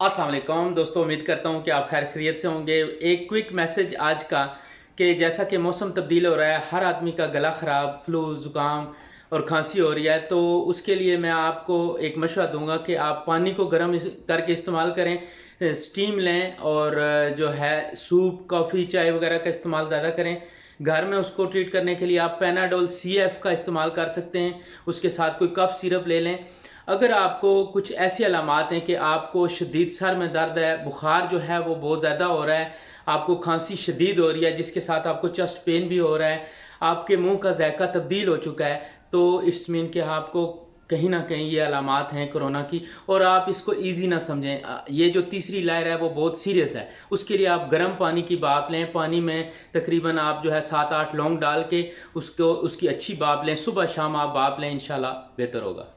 अस्सलाम वालेकुम दोस्तों, उम्मीद करता हूँ कि आप खैर खैरियत से होंगे। एक क्विक मैसेज आज का कि जैसा कि मौसम तब्दील हो रहा है, हर आदमी का गला ख़राब, फ्लू, ज़ुकाम और खांसी हो रही है। तो उसके लिए मैं आपको एक मशवरा दूंगा कि आप पानी को गर्म करके इस्तेमाल करें, स्टीम लें और जो है सूप, कॉफ़ी, चाय वगैरह का इस्तेमाल ज़्यादा करें। घर में उसको ट्रीट करने के लिए आप पेनाडोल CF का इस्तेमाल कर सकते हैं, उसके साथ कोई कफ सिरप ले लें। अगर आपको कुछ ऐसी अलामात हैं कि आपको शदीद सर में दर्द है, बुखार जो है वो बहुत ज़्यादा हो रहा है, आपको खांसी शदीद हो रही है, जिसके साथ आपको चेस्ट पेन भी हो रहा है, आपके मुंह का जायका तब्दील हो चुका है, तो इट्स मीन कि आपको कहीं ना कहीं ये अलामात हैं कोरोना की। और आप इसको इजी ना समझें, ये जो तीसरी लहर है वो बहुत सीरियस है। उसके लिए आप गर्म पानी की भाप लें। पानी में तकरीबन आप जो है 7-8 लौंग डाल के उसको उसकी अच्छी भाप लें, सुबह शाम आप भाप लें, इंशाल्लाह बेहतर होगा।